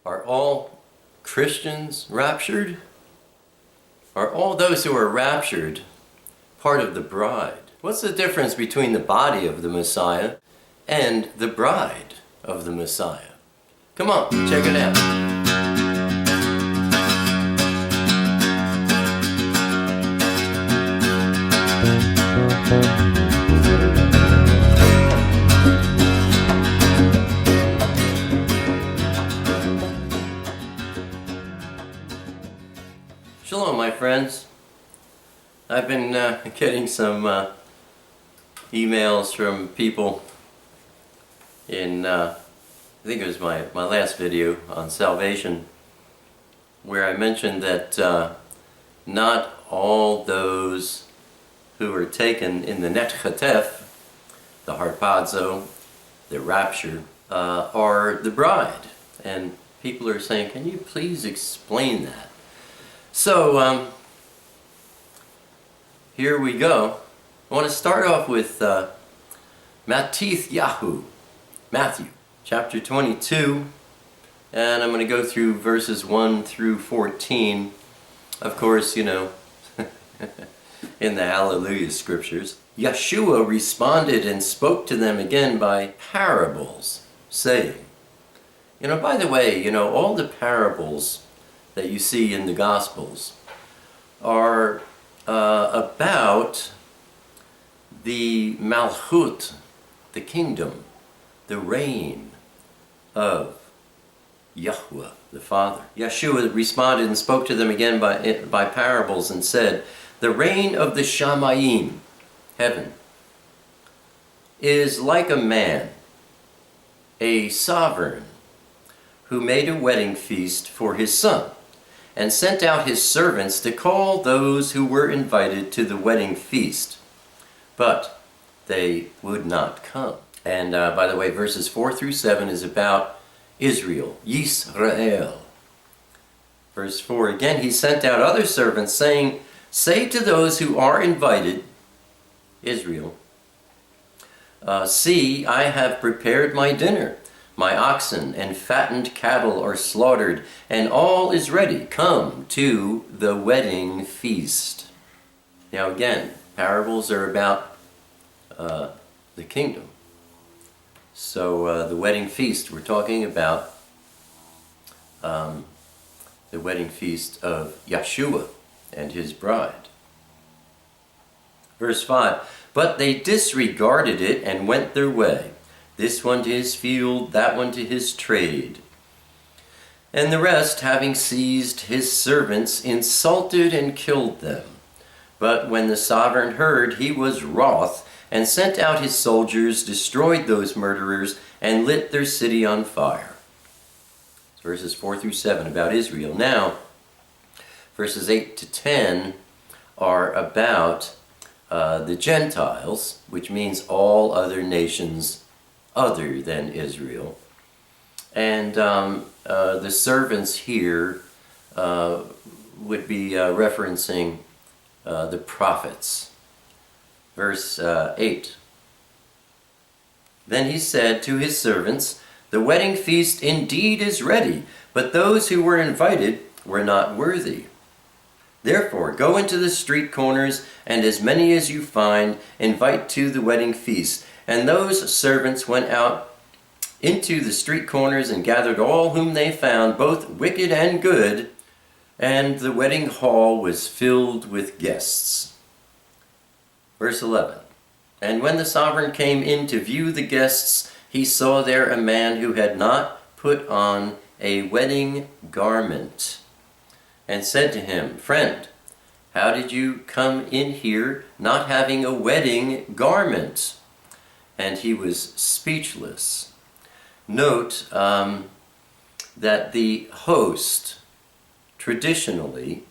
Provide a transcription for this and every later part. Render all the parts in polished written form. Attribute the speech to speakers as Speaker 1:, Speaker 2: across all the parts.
Speaker 1: Are all Christians raptured? Are all those who are raptured part of the bride? What's the difference between the body of the Messiah and the bride of the Messiah? Come on, check it out. Shalom, my friends. I've been getting some emails from people in, I think it was my last video on salvation, where I mentioned that not all those who are taken in the Netchatef, the harpazo, the rapture, are the bride. And people are saying, can you please explain that? So, here we go. I want to start off with Matthew, chapter 22, and I'm going to go through verses 1 through 14. Of course, you know, in the HalleluYah Scriptures. Yahshua responded and spoke to them again by parables, saying, you know, by the way, you know, all the parables that you see in the Gospels are about the Malchut, the kingdom, the reign of Yahweh, the Father. Yahshua responded and spoke to them again by parables and said, the reign of the Shamayim, heaven, is like a man, a sovereign, who made a wedding feast for his son, and sent out his servants to call those who were invited to the wedding feast. But they would not come. And by the way, verses 4 through 7 is about Israel, Yisrael. Verse 4, again, he sent out other servants, saying, say to those who are invited, Israel, see, I have prepared my dinner. My oxen and fattened cattle are slaughtered, and all is ready. Come to the wedding feast. Now again, parables are about the kingdom. So the wedding feast, we're talking about the wedding feast of Yahshua and his bride. Verse 5, but they disregarded it and went their way. This one to his field, that one to his trade. And the rest, having seized his servants, insulted and killed them. But when the sovereign heard, he was wroth, and sent out his soldiers, destroyed those murderers, and lit their city on fire. Verses 4 through 7 about Israel. Now, verses 8 to 10 are about the Gentiles, which means all other nations other than Israel. And the servants here would be referencing the prophets. Verse 8. Then he said to his servants, the wedding feast indeed is ready, but those who were invited were not worthy. Therefore, go into the street corners, and as many as you find, invite to the wedding feast. And those servants went out into the street corners and gathered all whom they found, both wicked and good, and the wedding hall was filled with guests. Verse 11. And when the sovereign came in to view the guests, he saw there a man who had not put on a wedding garment, and said to him, friend, how did you come in here not having a wedding garment? And he was speechless. Note that the host traditionally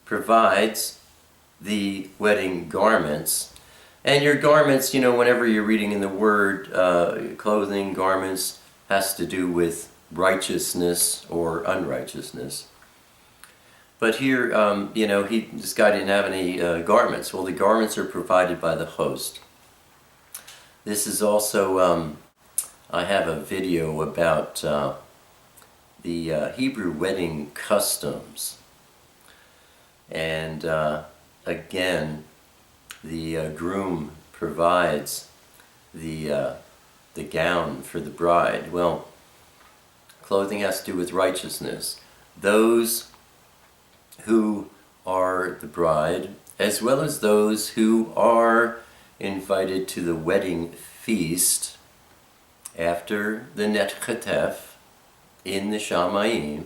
Speaker 1: provides the wedding garments. And your garments, you know, whenever you're reading in the Word, clothing, garments, has to do with righteousness or unrighteousness. But here, you know, this guy didn't have any garments. Well, the garments are provided by the host. This is also, I have a video about the Hebrew wedding customs. And again, the groom provides the gown for the bride. Well, clothing has to do with righteousness. Those who are the bride, as well as those who are invited to the wedding feast after the Netchatef in the Shamayim,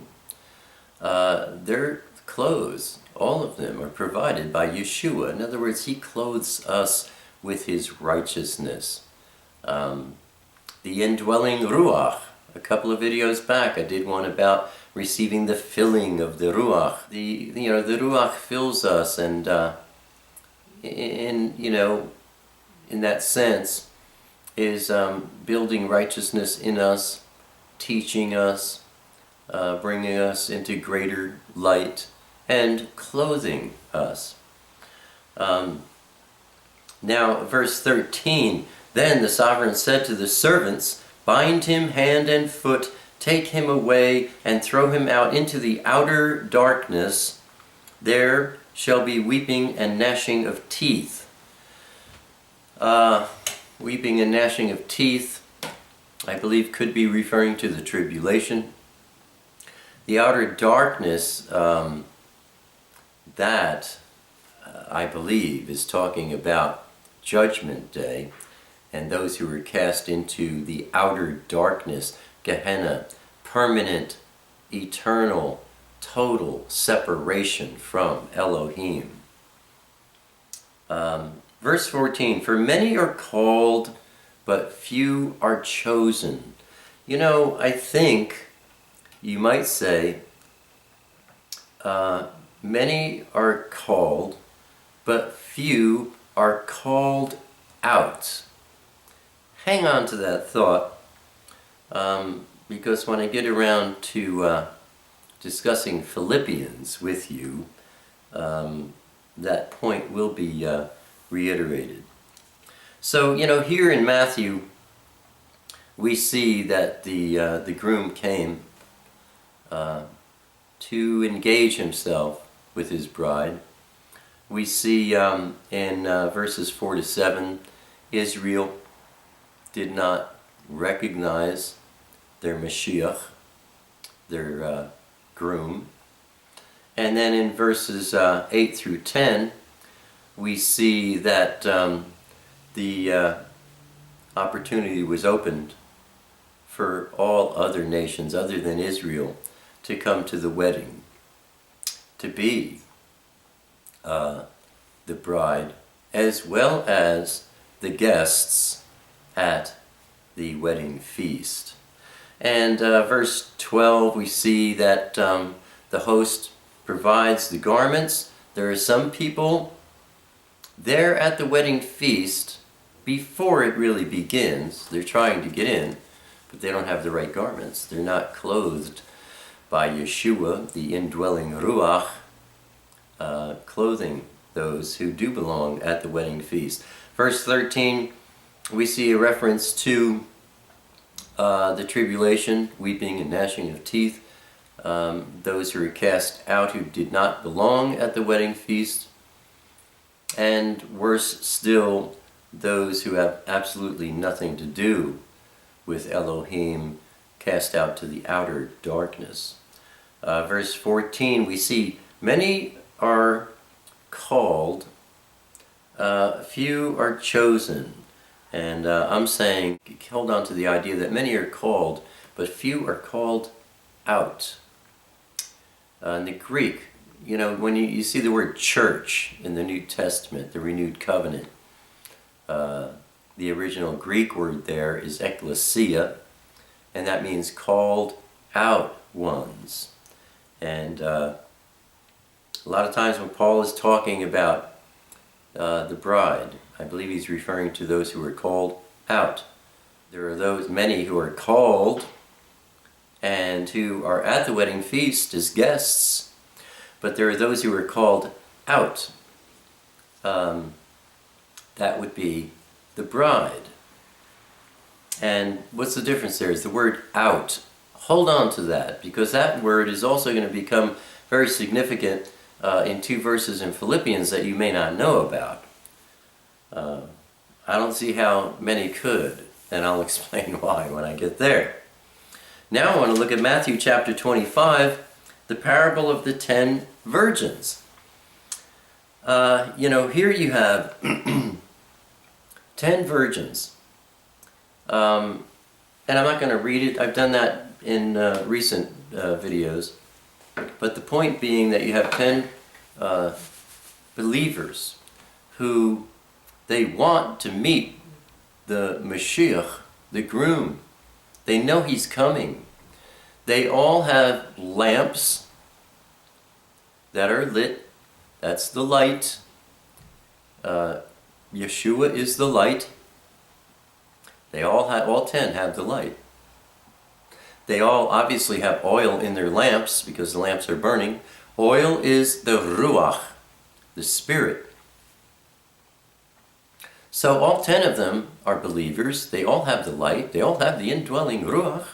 Speaker 1: their clothes, all of them, are provided by Yeshua. In other words, he clothes us with his righteousness. The indwelling Ruach. A couple of videos back I did one about receiving the filling of the Ruach. The Ruach fills us, and in that sense is building righteousness in us, teaching us, bringing us into greater light, and clothing us. Now, verse 13, then the sovereign said to the servants, bind him hand and foot, take him away, and throw him out into the outer darkness. There shall be weeping and gnashing of teeth. Weeping and gnashing of teeth, I believe, could be referring to the tribulation. The outer darkness, that I believe is talking about Judgment Day, and those who are cast into the outer darkness, Gehenna, permanent, eternal, total separation from Elohim. Verse 14, for many are called, but few are chosen. I think you might say, many are called, but few are called out. Hang on to that thought, because when I get around to discussing Philippians with you, that point will be reiterated. So, here in Matthew, we see that the groom came to engage himself with his bride. We see in verses 4 to 7, Israel did not recognize their Mashiach, their groom. And then in verses 8 through 10, we see that the opportunity was opened for all other nations other than Israel to come to the wedding, to be the bride, as well as the guests at the wedding feast. And verse 12, we see that the host provides the garments. There are some people there at the wedding feast before it really begins. They're trying to get in, but they don't have the right garments. They're not clothed by Yeshua, the indwelling Ruach, clothing those who do belong at the wedding feast. Verse 13, we see a reference to the tribulation, weeping and gnashing of teeth, those who are cast out who did not belong at the wedding feast, and worse still, those who have absolutely nothing to do with Elohim, cast out to the outer darkness. Verse 14, we see many are called, few are chosen. And I'm saying, hold on to the idea that many are called, but few are called out. In the Greek, when you see the word church in the New Testament, the renewed covenant, the original Greek word there is ekklesia, and that means called out ones. And a lot of times when Paul is talking about the bride, I believe he's referring to those who are called out. There are many who are called and who are at the wedding feast as guests, but there are those who are called out. That would be the bride. And what's the difference there? Is the word out hold on to that, because that word is also going to become very significant in 2 verses in Philippians that you may not know about. I don't see how many could, and I'll explain why when I get there. Now I want to look at Matthew chapter 25, the parable of the 10 virgins. Here you have 10 virgins. And I'm not going to read it. I've done that in recent videos. But the point being that you have 10 believers who they want to meet the Mashiach, the groom. They know he's coming. They all have lamps that are lit. That's the light. Yeshua is the light. They all 10 have the light. They all obviously have oil in their lamps because the lamps are burning. Oil is the Ruach, the Spirit. So all 10 of them are believers. They all have the light. They all have the indwelling Ruach.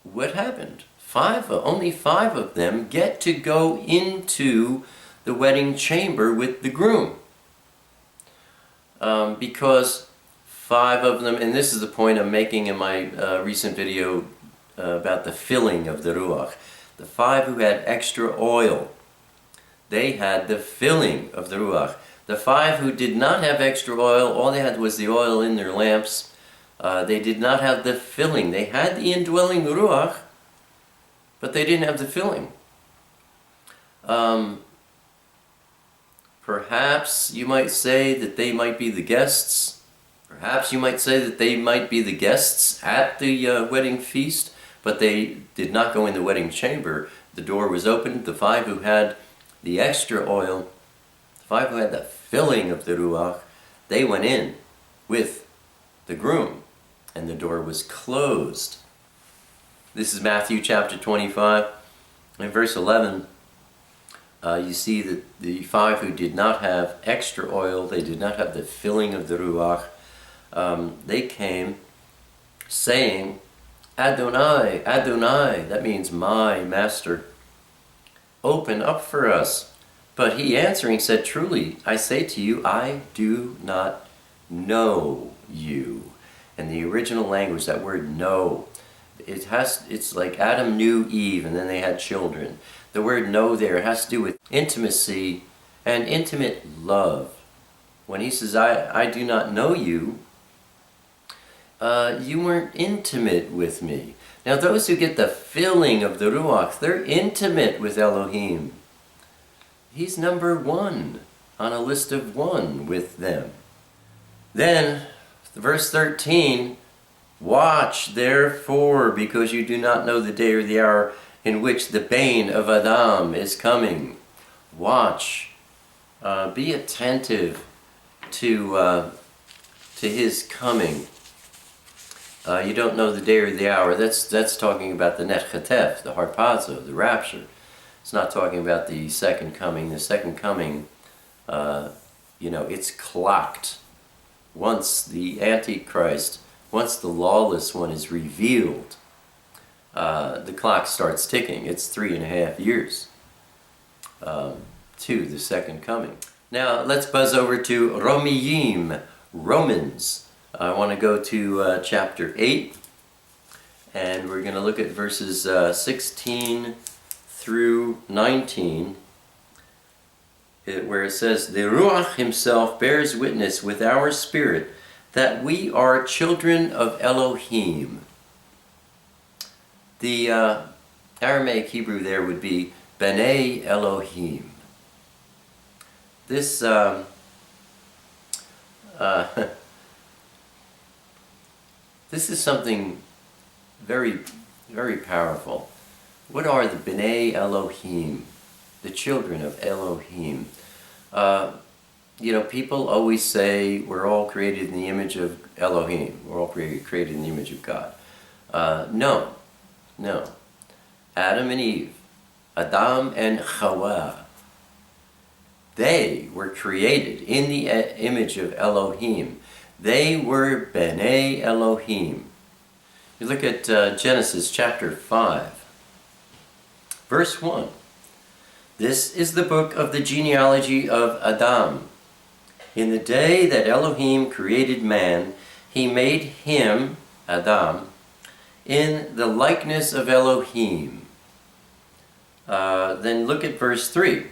Speaker 1: What happened? Only 5 of them get to go into the wedding chamber with the groom. Because 5 of them, and this is the point I'm making in my recent video about the filling of the Ruach. The 5 who had extra oil, they had the filling of the Ruach. The 5 who did not have extra oil, all they had was the oil in their lamps. They did not have the filling. They had the indwelling Ruach, but they didn't have the filling. Perhaps you might say that they might be the guests. Perhaps you might say that they might be the guests at the wedding feast, but they did not go in the wedding chamber. The door was opened. The 5 who had the extra oil, the 5 who had the filling of the Ruach, they went in with the groom, and the door was closed. This is Matthew chapter 25. In verse 11, you see that the 5 who did not have extra oil, they did not have the filling of the Ruach, they came saying, Adonai, Adonai, that means my master, open up for us. But he answering said, truly, I say to you, I do not know you. In the original language, that word know, it's like Adam knew Eve and then they had children. The word know there has to do with intimacy and intimate love. When he says, I do not know you, you weren't intimate with me. Now those who get the filling of the Ruach, they're intimate with Elohim. He's number 1 on a list of 1 with them. Then, verse 13, watch therefore, because you do not know the day or the hour in which the bane of Adam is coming. Watch. Be attentive to his coming. You don't know the day or the hour. That's talking about the Netchatef, the harpazo, the rapture. It's not talking about the second coming. The second coming, it's clocked. Once the Antichrist, once the lawless one is revealed, the clock starts ticking. It's 3.5 years to the second coming. Now let's buzz over to Romiyim, Romans. I want to go to chapter 8, and we're going to look at verses 16 through 19, where it says, the Ruach himself bears witness with our spirit that we are children of Elohim. The Aramaic Hebrew there would be B'nai Elohim. This this is something very, very powerful. What are the B'nai Elohim, the children of Elohim? People always say we're all created in the image of Elohim. We're all created in the image of God. No. Adam and Eve, Adam and Chawah, they were created in the image of Elohim. They were B'nai Elohim. You look at Genesis chapter 5, verse 1. This is the book of the genealogy of Adam. In the day that Elohim created man, he made him, Adam, in the likeness of Elohim. Then look at verse 3.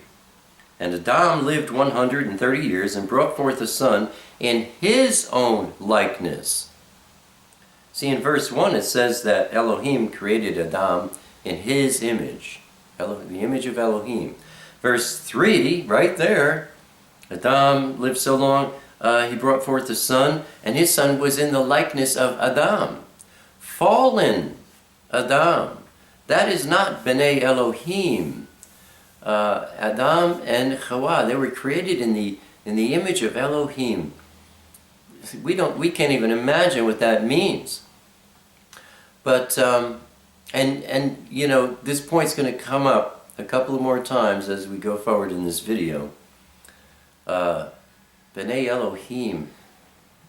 Speaker 1: And Adam lived 130 years and brought forth a son in his own likeness. See, in verse 1 it says that Elohim created Adam in his image, the image of Elohim. Verse 3, right there, Adam lived so long, he brought forth a son, and his son was in the likeness of Adam. Fallen Adam. That is not B'nai Elohim. Adam and Chawah, they were created in the image of Elohim. We can't even imagine what that means. But and you know, this point's going to come up a couple of more times as we go forward in this video. B'nai Elohim,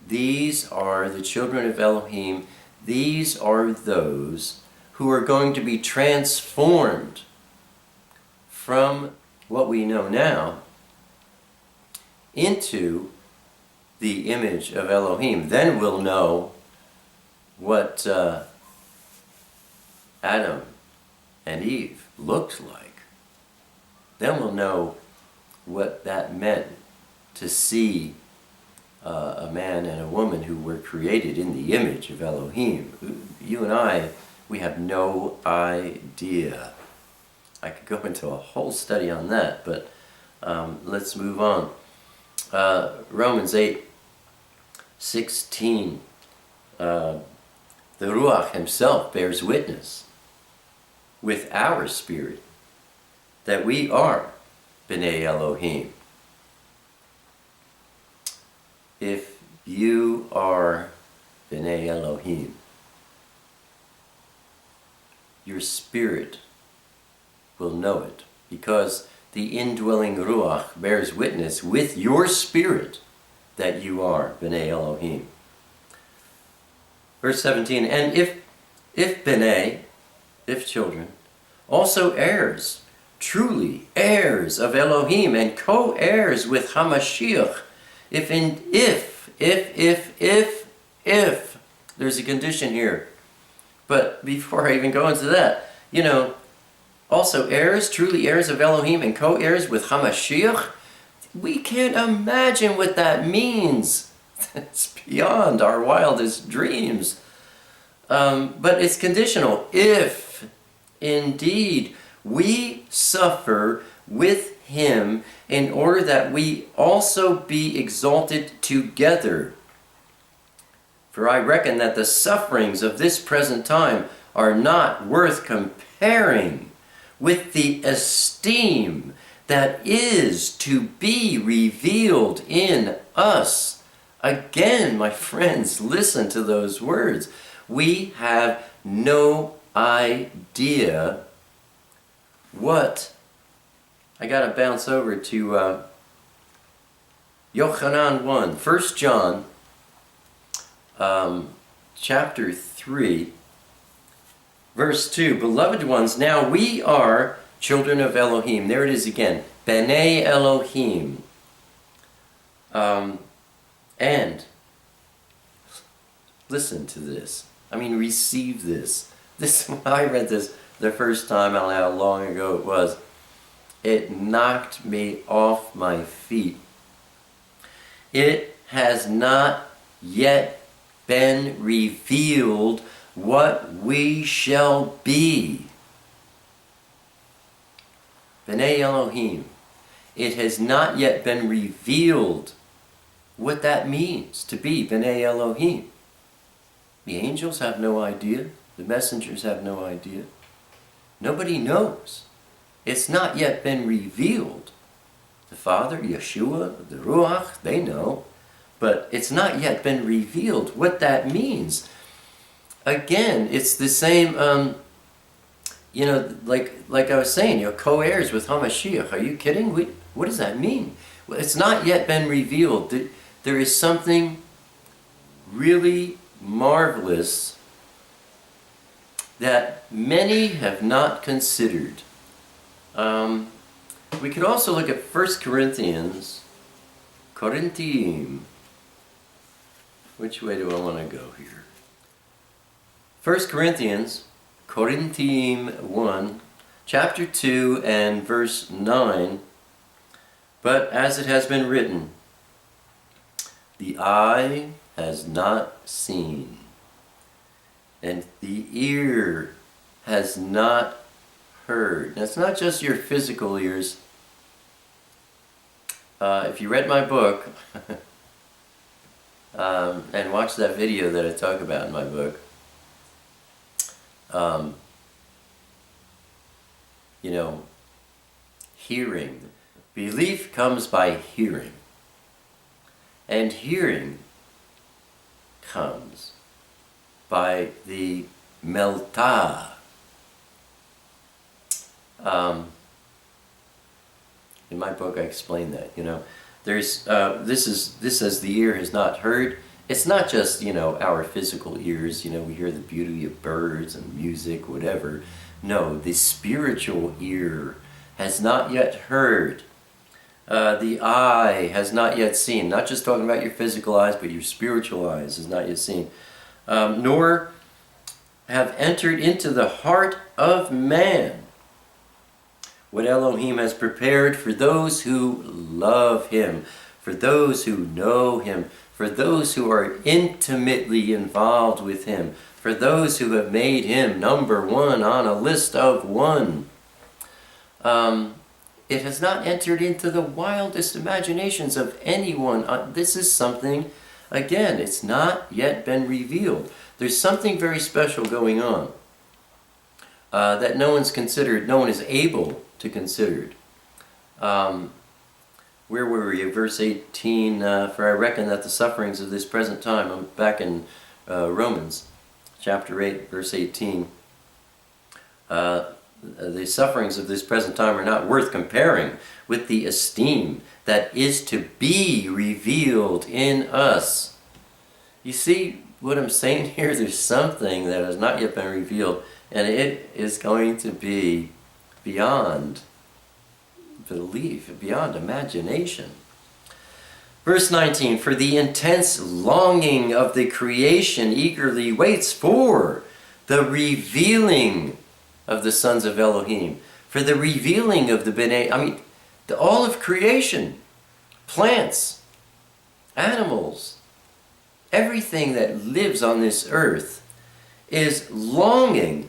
Speaker 1: these are the children of Elohim. These are those who are going to be transformed from what we know now into the image of Elohim. Then we'll know what Adam and Eve looked like. Then we'll know what that meant to see a man and a woman who were created in the image of Elohim. You and I, we have no idea. I could go into a whole study on that, but let's move on. Romans 8:16. The Ruach himself bears witness with our spirit that we are B'nai Elohim. If you are B'nai Elohim, your spirit will know it, because the indwelling Ruach bears witness with your spirit that you are B'nai Elohim. Verse 17, and if B'nai, if children, also heirs, truly heirs of Elohim, and co-heirs with HaMashiach, if there's a condition here. But before I even go into that, you know, also heirs, truly heirs of Elohim, and co-heirs with HaMashiach, we can't imagine what that means. It's beyond our wildest dreams. But it's conditional. If indeed we suffer with him, in order that we also be exalted together. For I reckon that the sufferings of this present time are not worth comparing with the esteem that is to be revealed in us. Again, my friends, listen to those words. We have no idea what. I got to bounce over to Yochanan 1, 1 John chapter 3, verse 2. Beloved ones, now we are children of Elohim. There it is again. B'nai Elohim. And listen to this. I mean, receive this. When I read this the first time, I don't know how long ago it was, it knocked me off my feet. It has not yet been revealed what we shall be. B'nai Elohim. It has not yet been revealed what that means to be B'nai Elohim. The angels have no idea. The messengers have no idea. Nobody knows. It's not yet been revealed. The Father, Yeshua, the Ruach, they know. But it's not yet been revealed what that means. Again, it's the same, you know, like I was saying, you're co-heirs with HaMashiach. Are you kidding? What does that mean? Well, it's not yet been revealed. There is something really marvelous that many have not considered. We could also look at 1 Corinthians, Corinthiim. Which way do I want to go here? 1 Corinthians, Corinthiim 1, chapter 2 and verse 9. But as it has been written, the eye has not seen, and the ear has not heard. Now, it's not just your physical ears. If you read my book and watched that video that I talk about in my book, you know, hearing. Belief comes by hearing. And hearing comes by the meltah. In my book I explain that, you know. There's this says the ear has not heard. It's not just, you know, our physical ears, you know, we hear the beauty of birds and music, whatever. No, the spiritual ear has not yet heard. The eye has not yet seen. Not just talking about your physical eyes, but your spiritual eyes has not yet seen. Nor have entered into the heart of man what Elohim has prepared for those who love Him, for those who know Him, for those who are intimately involved with Him, for those who have made Him number one on a list of one. It has not entered into the wildest imaginations of anyone. This is something, again, it's not yet been revealed. There's something very special going on that no one's considered, no one is able to consider. Where were we? Verse 18, for I reckon that the sufferings of this present time, I'm back in Romans chapter 8, verse 18, the sufferings of this present time are not worth comparing with the esteem that is to be revealed in us. You see what I'm saying here? There's something that has not yet been revealed, and it is going to be beyond belief, beyond imagination. Verse 19, for the intense longing of the creation eagerly waits for the revealing of the sons of Elohim, for the revealing of the B'nai, all of creation, plants, animals, everything that lives on this earth is longing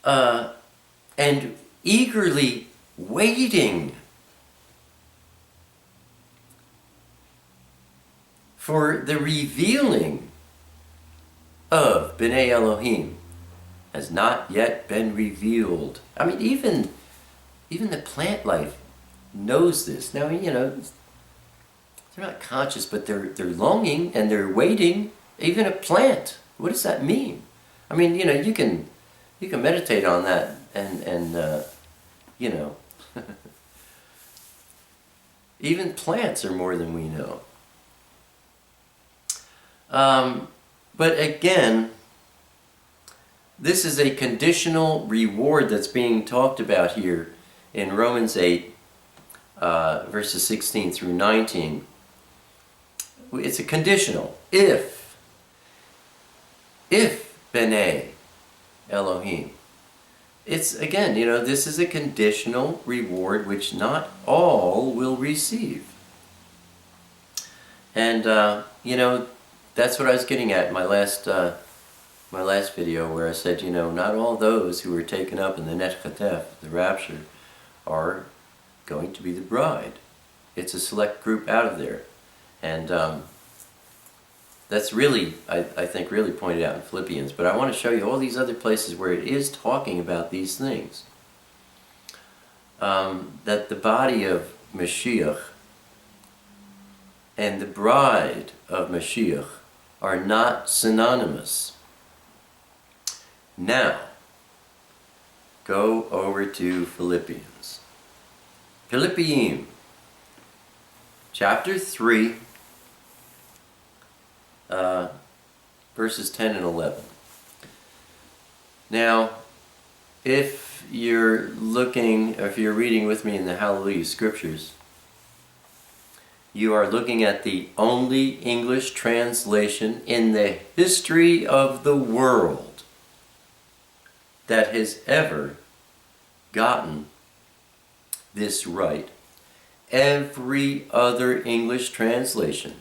Speaker 1: and eagerly waiting for the revealing of B'nai Elohim. Has not yet been revealed. Even the plant life knows this. Now, you know, they're not conscious, but they're longing and they're waiting. Even a plant, what does that mean? You know, you can meditate on that and you know, even plants are more than we know. But again, this is a conditional reward that's being talked about here in Romans 8, verses 16 through 19. It's a conditional. If B'nai Elohim. It's, again, you know, this is a conditional reward which not all will receive. And, you know, that's what I was getting at in my last video, where I said, you know, not all those who were taken up in the Netchatef, the Rapture, are going to be the bride. It's a select group out of there. And that's really, I think, really pointed out in Philippians. But I want to show you all these other places where it is talking about these things. That the body of Mashiach and the bride of Mashiach are not synonymous. Now, go over to Philippians. Philippiim, chapter 3, verses 10 and 11. Now, if you're looking, or if you're reading with me in the HalleluYah Scriptures, you are looking at the only English translation in the history of the world that has ever gotten this right. Every other English translation,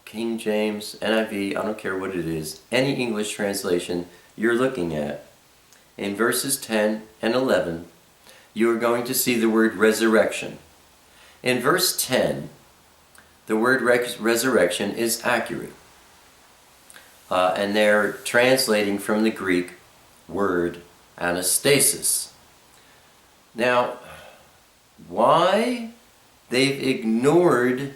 Speaker 1: King James, NIV, I don't care what it is, any English translation you're looking at, in verses 10 and 11, you are going to see the word resurrection. In verse 10, the word resurrection is accurate. And they're translating from the Greek word anastasis. Now, why they've ignored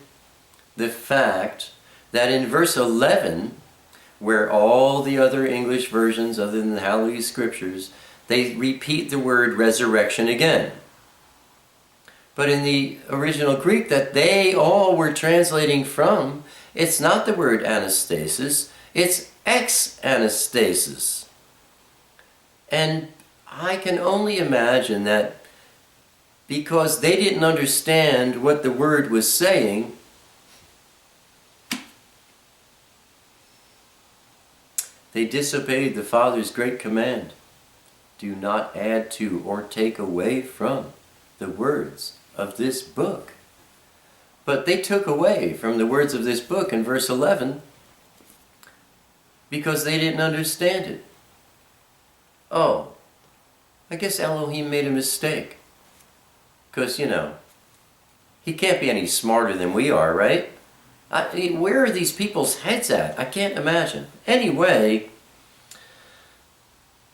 Speaker 1: the fact that in verse 11, where all the other English versions other than the HalleluYah Scriptures, they repeat the word resurrection again. But in the original Greek that they all were translating from, it's not the word anastasis, it's ex-anastasis. And I can only imagine that because they didn't understand what the word was saying, they disobeyed the Father's great command. Do not add to or take away from the words of this book. But they took away from the words of this book in verse 11 because they didn't understand it. Oh, I guess Elohim made a mistake. Because, he can't be any smarter than we are, right? Where are these people's heads at? I can't imagine. Anyway,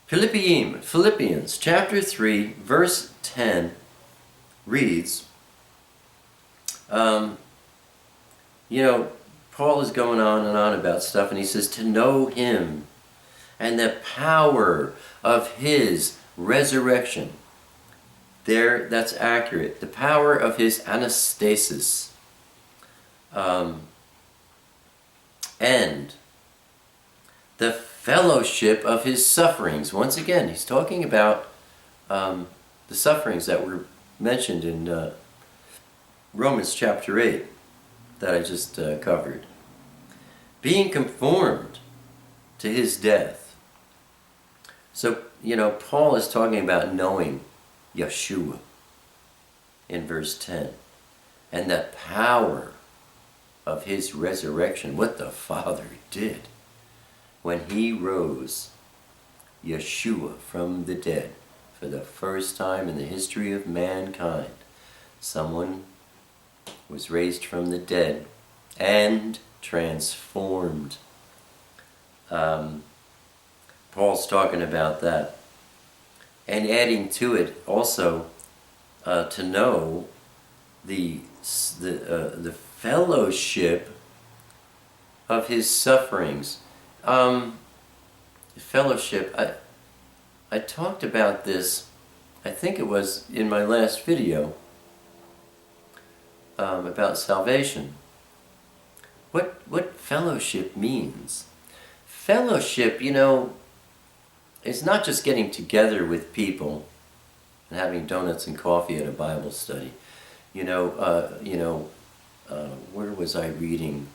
Speaker 1: Philippians chapter 3, verse 10 reads, Paul is going on and on about stuff, and he says, to know him and the power of his resurrection. There, that's accurate. The power of his anastasis. And the fellowship of his sufferings. Once again, he's talking about the sufferings that were mentioned in Romans chapter 8 that I just covered. Being conformed to his death. So, Paul is talking about knowing Yahshua in verse 10. And the power of his resurrection, what the Father did when he rose Yahshua from the dead for the first time in the history of mankind. Someone was raised from the dead and transformed. Paul's talking about that. And adding to it also to know the fellowship of his sufferings. Fellowship, I talked about this, I think it was in my last video about salvation. What fellowship means? Fellowship, is not just getting together with people and having donuts and coffee at a Bible study. Where was I reading?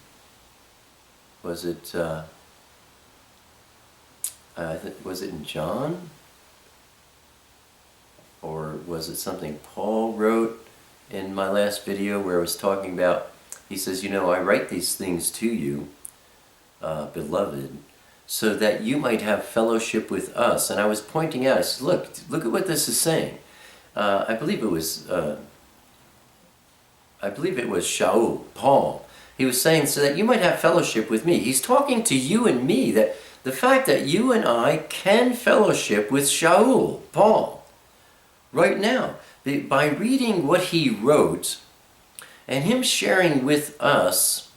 Speaker 1: Was it was it in John? Or was it something Paul wrote in my last video where I was talking about, he says, I write these things to you, beloved, so that you might have fellowship with us. And I was pointing out, I said, look at what this is saying. I believe it was Shaul, Paul. He was saying, so that you might have fellowship with me. He's talking to you and me, that the fact that you and I can fellowship with Shaul, Paul, right now, by reading what he wrote and him sharing with us,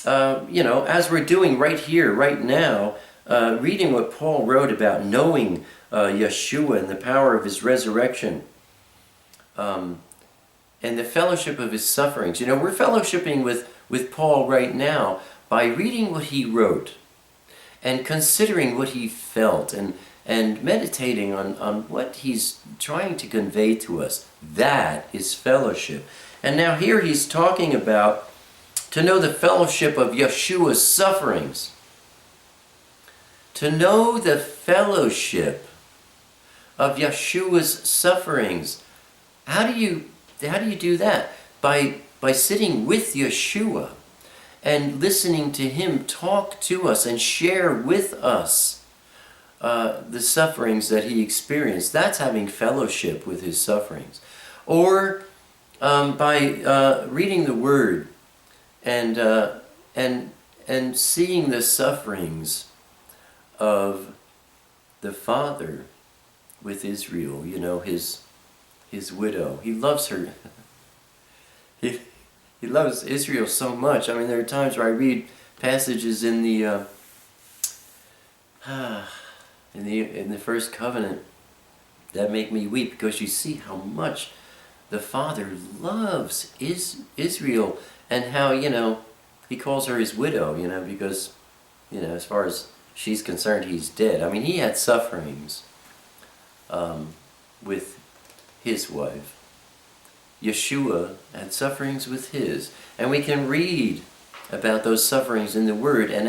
Speaker 1: as we're doing right here, right now, reading what Paul wrote about knowing Yahshua and the power of his resurrection, and the fellowship of his sufferings. We're fellowshipping with Paul right now by reading what he wrote. and considering what he felt and meditating on what he's trying to convey to us. That is fellowship. And now here he's talking about to know the fellowship of Yeshua's sufferings. To know the fellowship of Yeshua's sufferings. How do you do that? By sitting with Yeshua and listening to him talk to us and share with us the sufferings that he experienced. That's having fellowship with his sufferings. Or by reading the Word and seeing the sufferings of the Father with Israel, you know, his widow. He loves her. He loves Israel so much. I mean, there are times where I read passages in the first covenant that make me weep, because you see how much the Father loves Israel, and how, you know, he calls her his widow, you know, because, you know, as far as she's concerned, he's dead. I mean, he had sufferings with his wife. Yeshua had sufferings with his. And we can read about those sufferings in the Word, and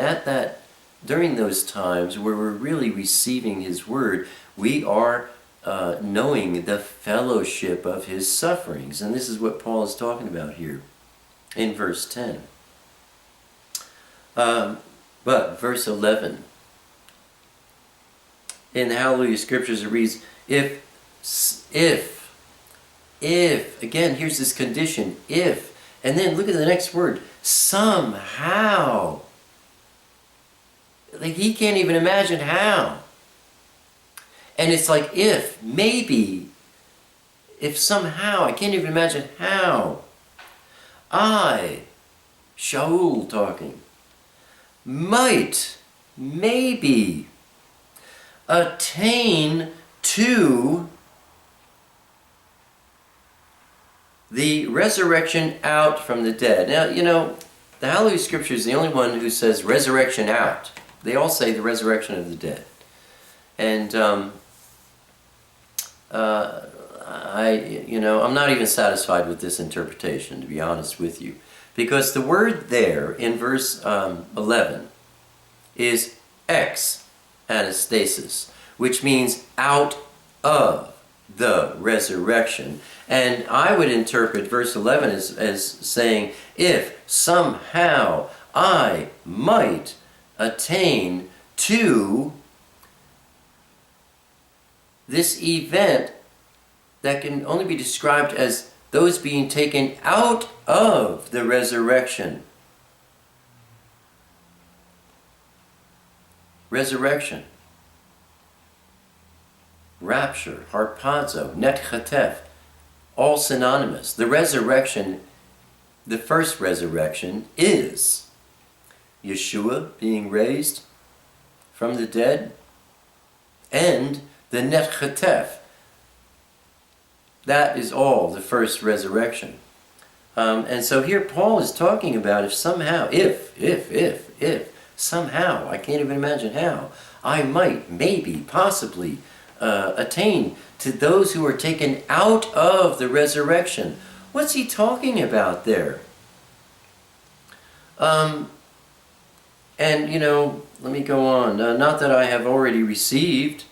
Speaker 1: during those times where we're really receiving his Word, we are knowing the fellowship of his sufferings. And this is what Paul is talking about here in verse 10. But verse 11, in the HalleluYah Scriptures, it reads, if, again, here's this condition, if, and then look at the next word, somehow. Like, he can't even imagine how. And it's like, if, maybe, if somehow, I can't even imagine how, I, Shaul talking, might, maybe, attain to the resurrection out from the dead. Now, you know, the HalleluYah Scripture is the only one who says resurrection out. They all say the resurrection of the dead. And I'm not even satisfied with this interpretation, to be honest with you. Because the word there in verse 11 is ex anastasis, which means out of the resurrection. And I would interpret verse 11 as saying, if somehow I might attain to this event that can only be described as those being taken out of the resurrection. Resurrection. Rapture, harpazo, Netchatef, all synonymous. The resurrection, the first resurrection, is Yeshua being raised from the dead, and the Netchatef. That is all the first resurrection. And so here Paul is talking about if somehow, if somehow, I can't even imagine how, I might, maybe, possibly attain to those who are taken out of the resurrection. What's he talking about there? And, you know, let me go on. Not that I have already received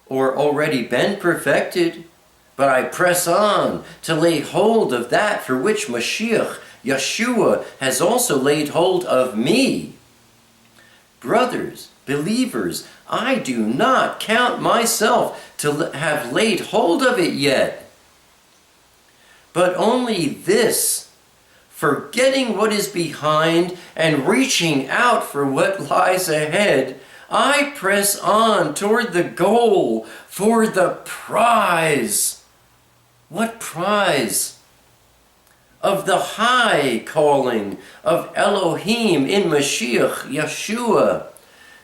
Speaker 1: or already been perfected, but I press on to lay hold of that for which Mashiach, Yeshua, has also laid hold of me. Brothers, believers, I do not count myself to have laid hold of it yet, but only this, forgetting what is behind and reaching out for what lies ahead, I press on toward the goal for the prize. What prize? Of the high calling of Elohim in Mashiach, Yeshua.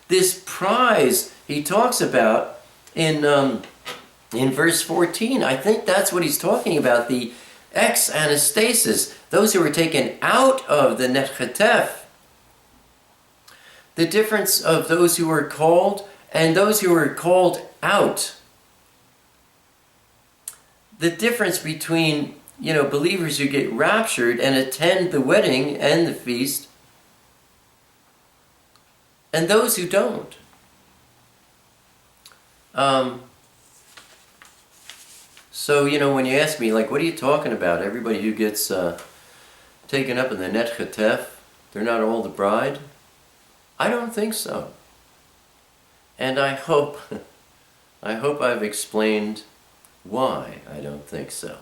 Speaker 1: This prize he talks about in verse 14. I think that's what he's talking about, the ex anastasis, those who were taken out of the Netchatef. the difference of those who are called and those who are called out. The difference between, believers who get raptured and attend the wedding and the feast, and those who don't. So, when you ask me, what are you talking about? Everybody who gets taken up in the Netchatef, they're not all the bride? I don't think so. And I hope I've explained why I don't think so.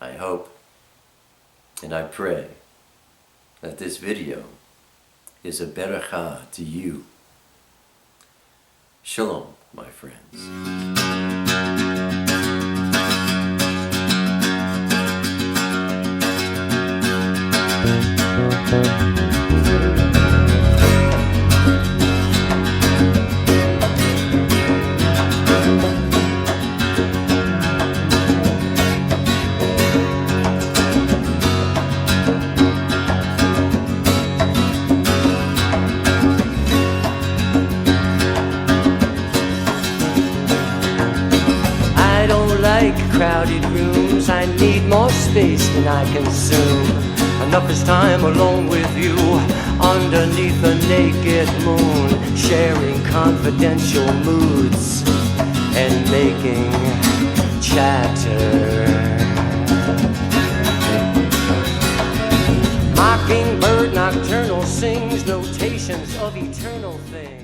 Speaker 1: I hope and I pray that this video is a berekah to you. Shalom, my friends. Crowded rooms, I need more space than I consume. Enough is time alone with you, underneath the naked moon, sharing confidential moods and making chatter. Mockingbird nocturnal sings notations of eternal things.